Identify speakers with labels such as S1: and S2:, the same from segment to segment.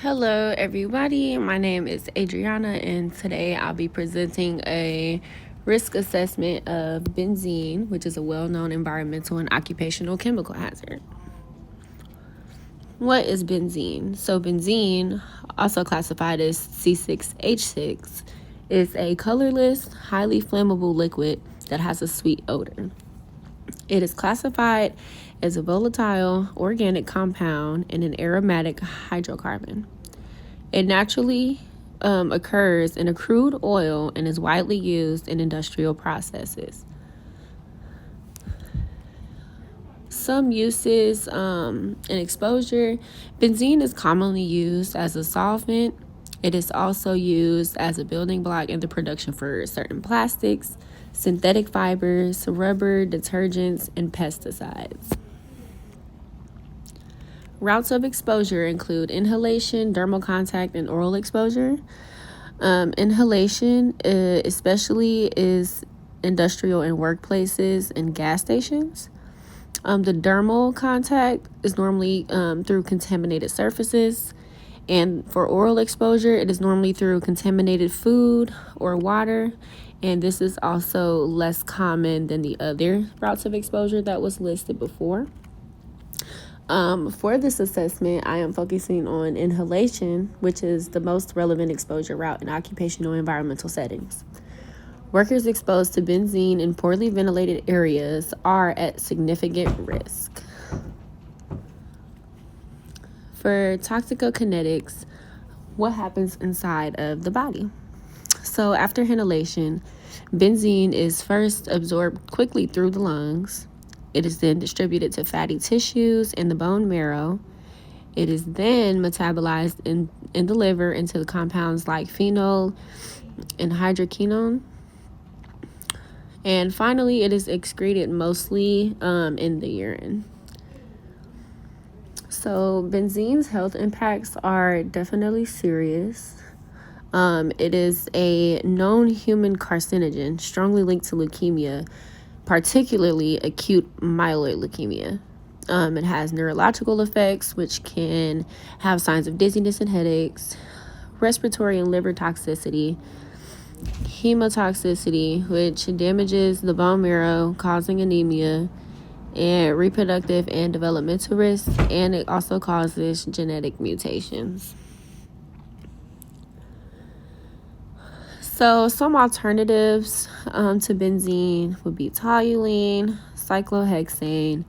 S1: Hello everybody, my name is Adriana and today I'll be presenting a risk assessment of benzene, which is a well-known environmental and occupational chemical hazard. What is benzene? So benzene, also classified as C6H6, is a colorless, highly flammable liquid that has a sweet odor. It is classified as a volatile organic compound and an aromatic hydrocarbon. It naturally occurs in a crude oil and is widely used in industrial processes. Some uses and exposure. Benzene is commonly used as a solvent. It is also used as a building block in the production for certain plastics, synthetic fibers, rubber, detergents, and pesticides. Routes of exposure include inhalation, dermal contact, and oral exposure. Inhalation especially is industrial and workplaces and gas stations. The dermal contact is normally through contaminated surfaces. And for oral exposure, it is normally through contaminated food or water. And this is also less common than the other routes of exposure that was listed before. For this assessment, I am focusing on inhalation, which is the most relevant exposure route in occupational environmental settings. Workers exposed to benzene in poorly ventilated areas are at significant risk. For toxicokinetics, what happens inside of the body? So after inhalation, benzene is first absorbed quickly through the lungs. It is then distributed to fatty tissues and the bone marrow. It is then metabolized in the liver into the compounds like phenol and hydroquinone. And finally, it is excreted mostly in the urine. So benzene's health impacts are definitely serious. It is a known human carcinogen, strongly linked to leukemia, particularly acute myeloid leukemia. It has neurological effects, which can have signs of dizziness and headaches, respiratory and liver toxicity, hemotoxicity, which damages the bone marrow, causing anemia, and reproductive and developmental risks, and it also causes genetic mutations. So some alternatives to benzene would be toluene, cyclohexane,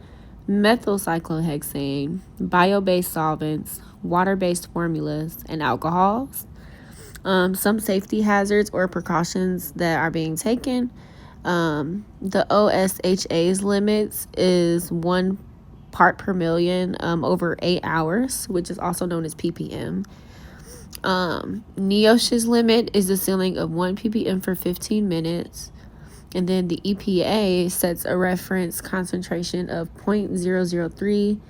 S1: methylcyclohexane, bio-based solvents, water-based formulas, and alcohols. Some safety hazards or precautions that are being taken. The OSHA's limits is 1 part per million over 8 hours, which is also known as ppm. NIOSH's limit is the ceiling of 1 ppm for 15 minutes. And then the EPA sets a reference concentration of 0.003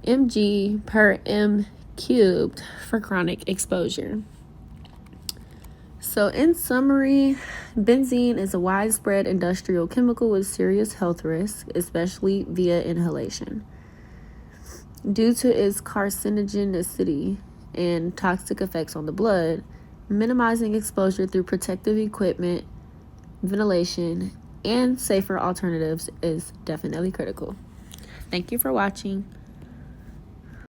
S1: mg per m cubed for chronic exposure. So in summary, benzene is a widespread industrial chemical with serious health risks, especially via inhalation. Due to its carcinogenicity and toxic effects on the blood, minimizing exposure through protective equipment, ventilation, and safer alternatives is definitely critical. Thank you for watching.